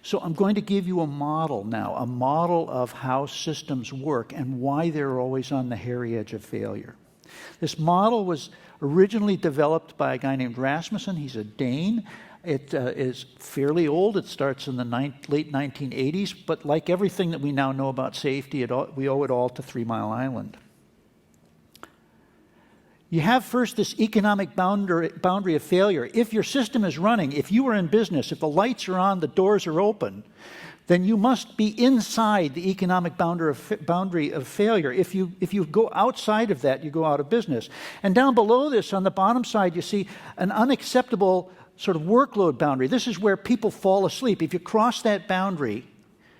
So I'm going to give you a model now, a model of how systems work and why they're always on the hairy edge of failure. This model was originally developed by a guy named Rasmussen. He's a Dane. It is fairly old. It starts in the late 1980s, but like everything that we now know about safety, we owe it all to 3 Mile Island. You have first this economic boundary of failure. If your system is running, if you are in business, if the lights are on, the doors are open, then you must be inside the economic boundary of failure. If you go outside of that, you go out of business. And down below this, on the bottom side, you see an unacceptable sort of workload boundary. This is where people fall asleep. If you cross that boundary,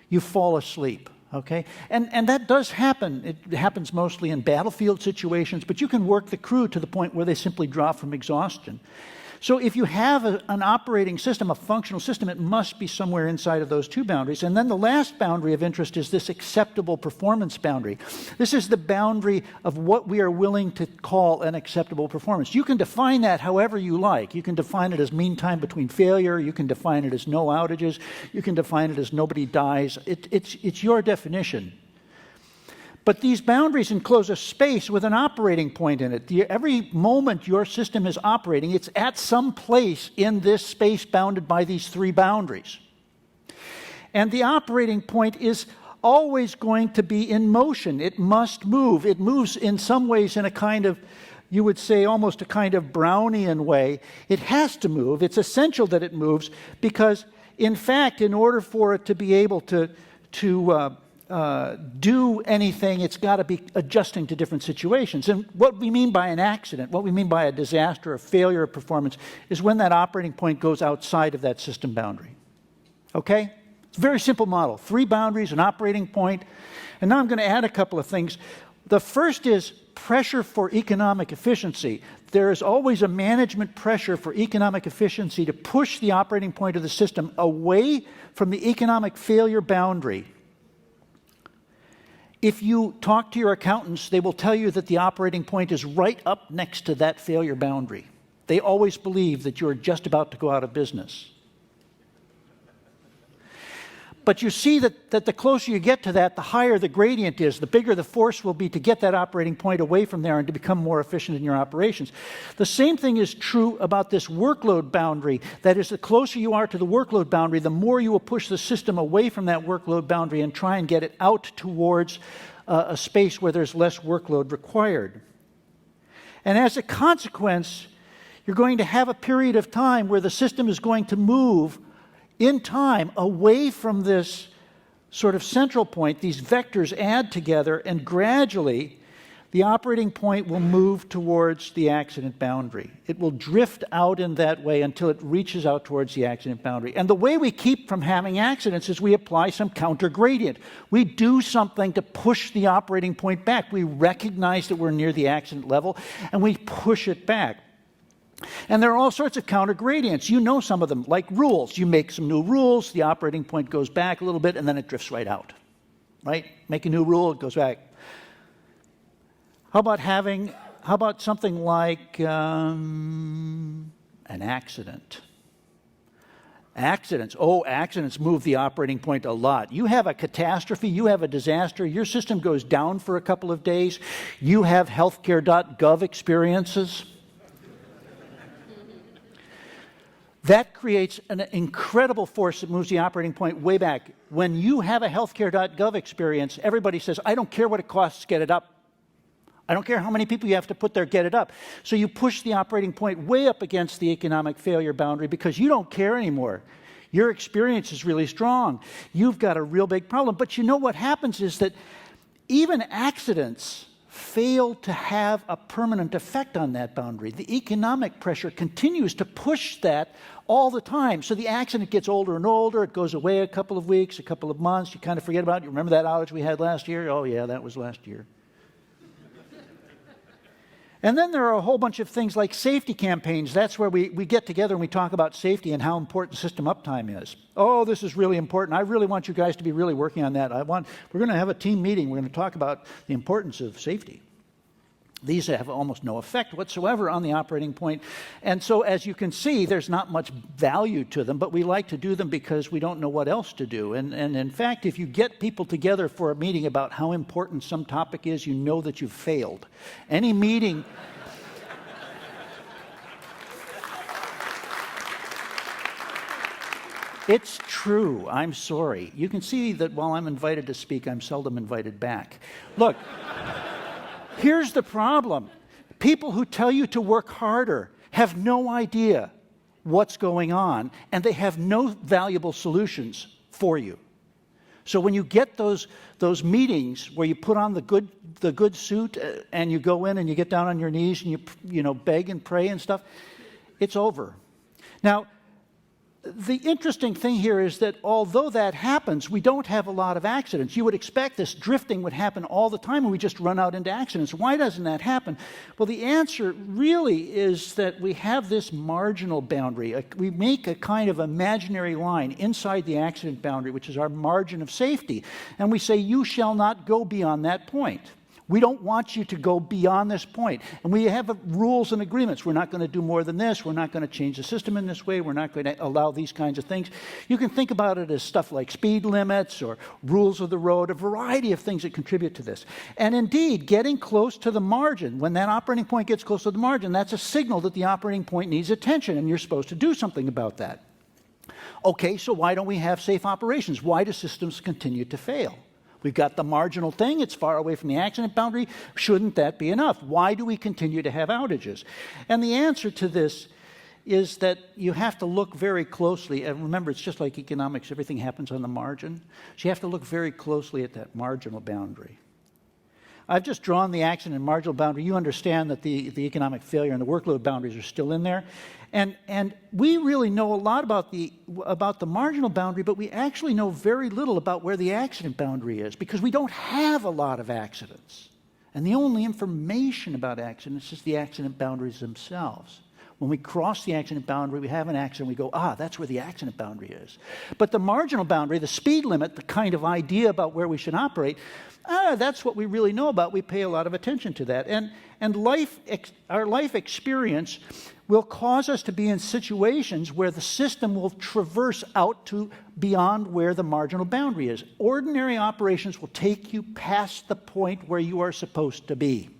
you fall asleep. Okay? And that does happen. It happens mostly in battlefield situations, but you can work the crew to the point where they simply drop from exhaustion. So if you have an operating system, a functional system, it must be somewhere inside of those two boundaries. And then the last boundary of interest is this acceptable performance boundary. This is the boundary of what we are willing to call an acceptable performance. You can define that however you like. You can define it as mean time between failure. You can define it as no outages. You can define it as nobody dies. It's your definition. But these boundaries enclose a space with an operating point in it. Every moment your system is operating, it's at some place in this space bounded by these three boundaries. And the operating point is always going to be in motion. It must move. It moves in some ways in a kind of, you would say, almost a kind of Brownian way. It has to move. It's essential that it moves because, in fact, in order for it to be able to do anything, it's got to be adjusting to different situations. And what we mean by an accident, what we mean by a disaster, a failure of performance, is when that operating point goes outside of that system boundary. Okay? It's a very simple model. 3 boundaries, an operating point. And now I'm going to add a couple of things. The first is pressure for economic efficiency. There is always a management pressure for economic efficiency to push the operating point of the system away from the economic failure boundary. If you talk to your accountants, they will tell you that the operating point is right up next to that failure boundary. They always believe that you're just about to go out of business. But you see that the closer you get to that, the higher the gradient is, the bigger the force will be to get that operating point away from there and to become more efficient in your operations. The same thing is true about this workload boundary. That is, the closer you are to the workload boundary, the more you will push the system away from that workload boundary and try and get it out towards a space where there's less workload required. And as a consequence, you're going to have a period of time where the system is going to move in time away from this sort of central point. These vectors add together, and gradually the operating point will move towards the accident boundary. It will drift out in that way until it reaches out towards the accident boundary. And the way we keep from having accidents is we apply some counter gradient. We do something to push the operating point back. We recognize that we're near the accident level, and we push it back. And there are all sorts of counter gradients. You know some of them, like rules. You make some new rules, the operating point goes back a little bit, and then it drifts right out. Right? Make a new rule, it goes back. How about something like an accident? Accidents move the operating point a lot. You have a catastrophe, you have a disaster, your system goes down for a couple of days, you have healthcare.gov experiences. That creates an incredible force that moves the operating point way back. When you have a healthcare.gov experience, everybody says, I don't care what it costs, get it up. I don't care how many people you have to put there, get it up. So you push the operating point way up against the economic failure boundary because you don't care anymore. Your experience is really strong. You've got a real big problem. But you know what happens is that even accidents fail to have a permanent effect on that boundary. The economic pressure continues to push that all the time. So the accident gets older and older. It goes away a couple of weeks, a couple of months. You kind of forget about it. You remember that outage we had last year? Oh, yeah, that was last year. And then there are a whole bunch of things like safety campaigns. That's where we get together and we talk about safety and how important system uptime is. Oh, this is really important. I really want you guys to be really working on that. We're going to have a team meeting. We're going to talk about the importance of safety. These have almost no effect whatsoever on the operating point. And so as you can see, there's not much value to them, but we like to do them because we don't know what else to do. And in fact, if you get people together for a meeting about how important some topic is, you know that you've failed. Any meeting... It's true. I'm sorry. You can see that while I'm invited to speak, I'm seldom invited back. Look... Here's the problem. People who tell you to work harder have no idea what's going on, and they have no valuable solutions for you. So when you get those meetings where you put on the good suit and you go in and you get down on your knees and you beg and pray and stuff, it's over. Now, the interesting thing here is that although that happens, we don't have a lot of accidents. You would expect this drifting would happen all the time and we just run out into accidents. Why doesn't that happen? Well, the answer really is that we have this marginal boundary. We make a kind of imaginary line inside the accident boundary, which is our margin of safety. And we say, you shall not go beyond that point. We don't want you to go beyond this point. And we have rules and agreements. We're not going to do more than this. We're not going to change the system in this way. We're not going to allow these kinds of things. You can think about it as stuff like speed limits or rules of the road, a variety of things that contribute to this. And indeed, getting close to the margin, when that operating point gets close to the margin, that's a signal that the operating point needs attention, and you're supposed to do something about that. Okay, so why don't we have safe operations? Why do systems continue to fail? We've got the marginal thing. It's far away from the accident boundary. Shouldn't that be enough? Why do we continue to have outages? And the answer to this is that you have to look very closely. And remember, it's just like economics. Everything happens on the margin. So you have to look very closely at that marginal boundary. I've just drawn the accident and marginal boundary. You understand that the economic failure and the workload boundaries are still in there. And we really know a lot about the marginal boundary, but we actually know very little about where the accident boundary is because we don't have a lot of accidents. And the only information about accidents is the accident boundaries themselves. When we cross the accident boundary, we have an accident, we go, that's where the accident boundary is. But the marginal boundary, the speed limit, the kind of idea about where we should operate, that's what we really know about. We pay a lot of attention to that. And our life experience will cause us to be in situations where the system will traverse out to beyond where the marginal boundary is. Ordinary operations will take you past the point where you are supposed to be.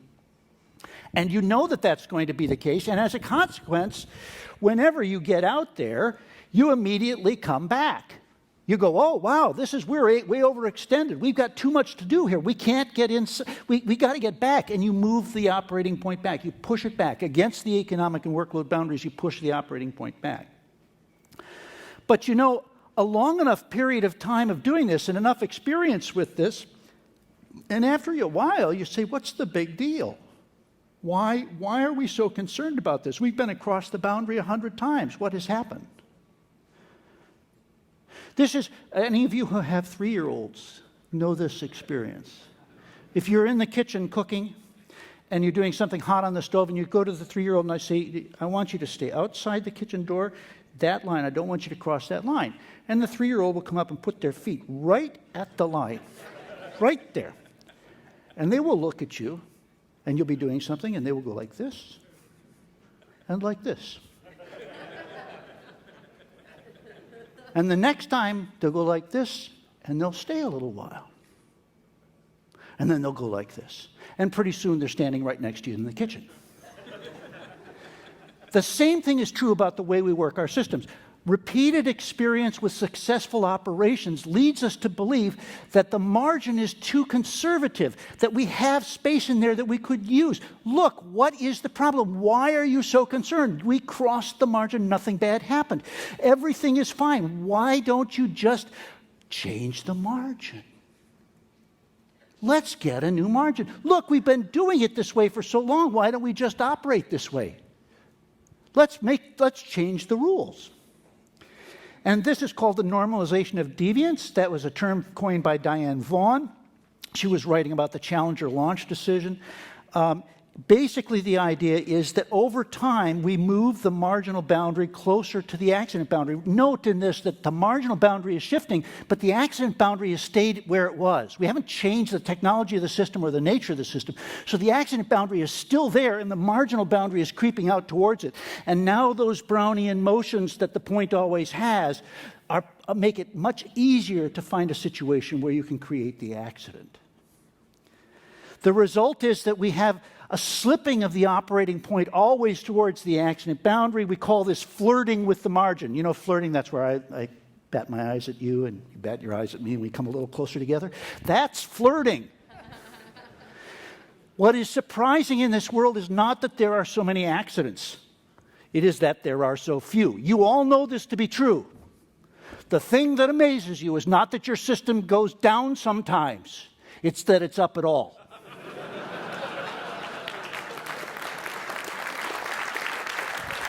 And you know that that's going to be the case. And as a consequence, whenever you get out there, you immediately come back. You go, oh, wow, we're way overextended. We've got too much to do here. We can't get in. We got to get back. And you move the operating point back. You push it back. Against the economic and workload boundaries, you push the operating point back. But a long enough period of time of doing this and enough experience with this, and after a while, you say, what's the big deal? Why are we so concerned about this? We've been across the boundary 100 times. What has happened? This is, any of you who have 3-year-olds know this experience. If you're in the kitchen cooking and you're doing something hot on the stove and you go to the 3-year-old and I say, I want you to stay outside the kitchen door, that line, I don't want you to cross that line. And the 3-year-old will come up and put their feet right at the line, right there. And they will look at you and you'll be doing something and they will go like this and like this. And the next time, they'll go like this, and they'll stay a little while. And then they'll go like this. And pretty soon, they're standing right next to you in the kitchen. The same thing is true about the way we work our systems. Repeated experience with successful operations leads us to believe that the margin is too conservative, that we have space in there that we could use. Look, what is the problem? Why are you so concerned? We crossed the margin, nothing bad happened. Everything is fine. Why don't you just change the margin? Let's get a new margin. Look, we've been doing it this way for so long. Why don't we just operate this way? Let's change the rules. And this is called the normalization of deviance. That was a term coined by Diane Vaughan. She was writing about the Challenger launch decision. Basically, the idea is that over time, we move the marginal boundary closer to the accident boundary. Note in this that the marginal boundary is shifting, but the accident boundary has stayed where it was. We haven't changed the technology of the system or the nature of the system. So the accident boundary is still there, and the marginal boundary is creeping out towards it. And now those Brownian motions that the point always has make it much easier to find a situation where you can create the accident. The result is that we have a slipping of the operating point always towards the accident boundary. We call this flirting with the margin. You know, flirting, that's where I bat my eyes at you and you bat your eyes at me and we come a little closer together. That's flirting. What is surprising in this world is not that there are so many accidents. It is that there are so few. You all know this to be true. The thing that amazes you is not that your system goes down sometimes. It's that it's up at all.